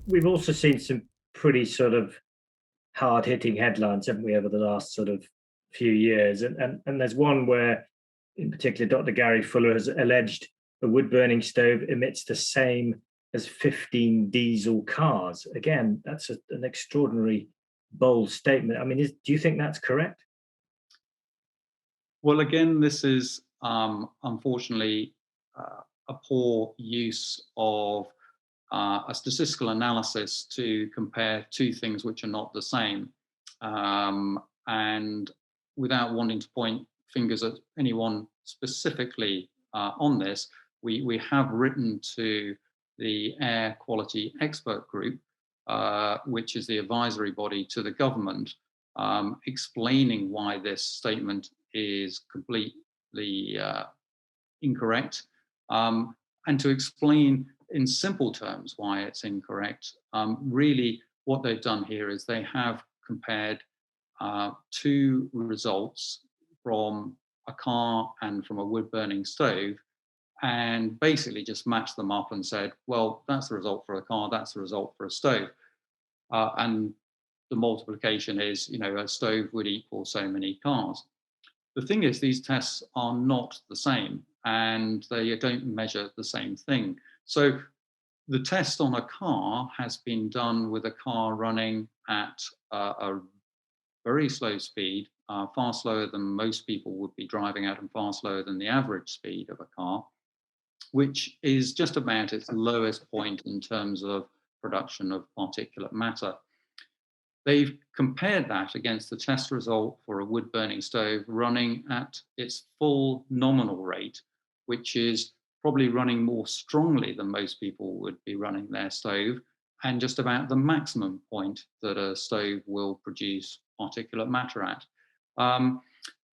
we've also seen some pretty sort of hard-hitting headlines, haven't we, over the last sort of few years? And there's one where, in particular, Dr. Gary Fuller has alleged a wood-burning stove emits the same as 15 diesel cars. Again, that's an extraordinary bold statement. I mean, do you think that's correct? Well, again, this is unfortunately a poor use of a statistical analysis to compare two things which are not the same. And without wanting to point fingers at anyone specifically on this, we have written to the Air Quality Expert Group, which is the advisory body to the government, explaining why this statement is completely incorrect, and to explain in simple terms why it's incorrect. Really, what they've done here is they have compared two results from a car and from a wood-burning stove, and basically just matched them up and said, well, that's the result for a car, that's the result for a stove. And the multiplication is, a stove would equal so many cars. The thing is, these tests are not the same and they don't measure the same thing. So the test on a car has been done with a car running at a very slow speed, far slower than most people would be driving at and far slower than the average speed of a car, which is just about its lowest point in terms of production of particulate matter. They've compared that against the test result for a wood-burning stove running at its full nominal rate, which is probably running more strongly than most people would be running their stove, and just about the maximum point that a stove will produce particulate matter at.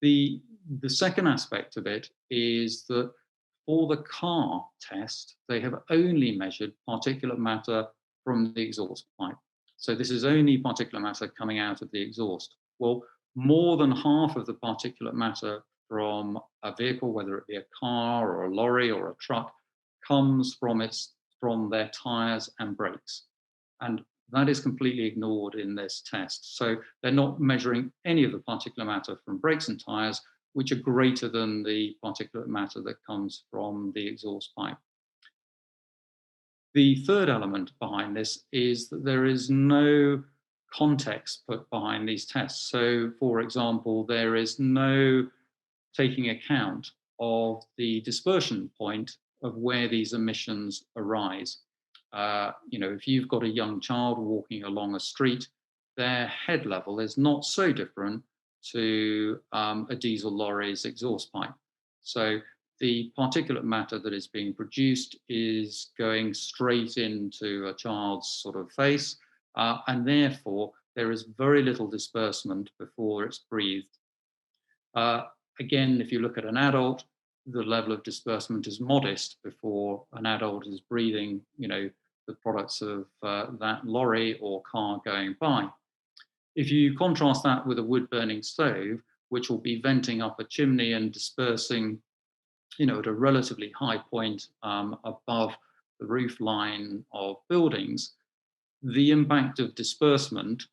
The second aspect of it is that for the car test, they have only measured particulate matter from the exhaust pipe. So this is only particulate matter coming out of the exhaust. Well, more than half of the particulate matter from a vehicle, whether it be a car or a lorry or a truck, comes from their tyres and brakes. And that is completely ignored in this test. So they're not measuring any of the particulate matter from brakes and tyres, which are greater than the particulate matter that comes from the exhaust pipe. The third element behind this is that there is no context put behind these tests. So, for example, there is no taking account of the dispersion point of where these emissions arise. If you've got a young child walking along a street, their head level is not so different to a diesel lorry's exhaust pipe. So the particulate matter that is being produced is going straight into a child's sort of face, and therefore there is very little disbursement before it's breathed. Again, if you look at an adult, the level of disbursement is modest before an adult is breathing, the products of that lorry or car going by. If you contrast that with a wood-burning stove, which will be venting up a chimney and dispersing at a relatively high point above the roof line of buildings, the impact of disbursement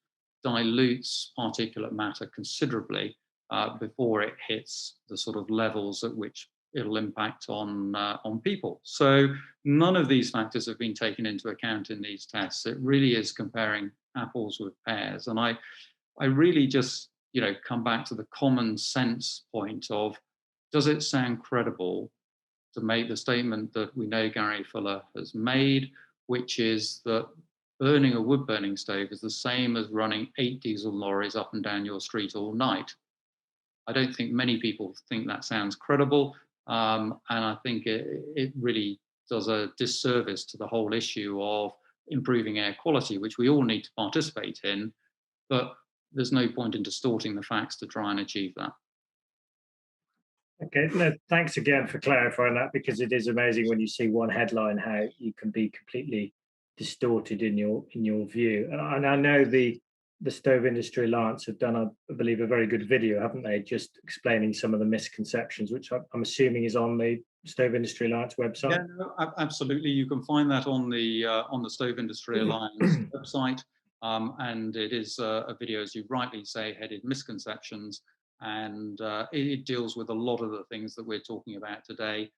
dilutes particulate matter considerably before it hits the sort of levels at which it'll impact on people. So none of these factors have been taken into account in these tests. It really is comparing apples with pears. And I really just, come back to the common sense point of, does it sound credible to make the statement that we know Gary Fuller has made, which is that burning a wood-burning stove is the same as running 8 diesel lorries up and down your street all night? I don't think many people think that sounds credible, and I think it really does a disservice to the whole issue of improving air quality, which we all need to participate in, but there's no point in distorting the facts to try and achieve that. Okay, no, thanks again for clarifying that, because it is amazing when you see one headline how you can be completely distorted in your view. And I know the Stove Industry Alliance have done, I believe, a very good video, haven't they? Just explaining some of the misconceptions, which I'm assuming is on the Stove Industry Alliance website? Yeah, no, absolutely. You can find that on the Stove Industry Alliance website, and it is a video, as you rightly say, headed "Misconceptions," and it deals with a lot of the things that we're talking about today.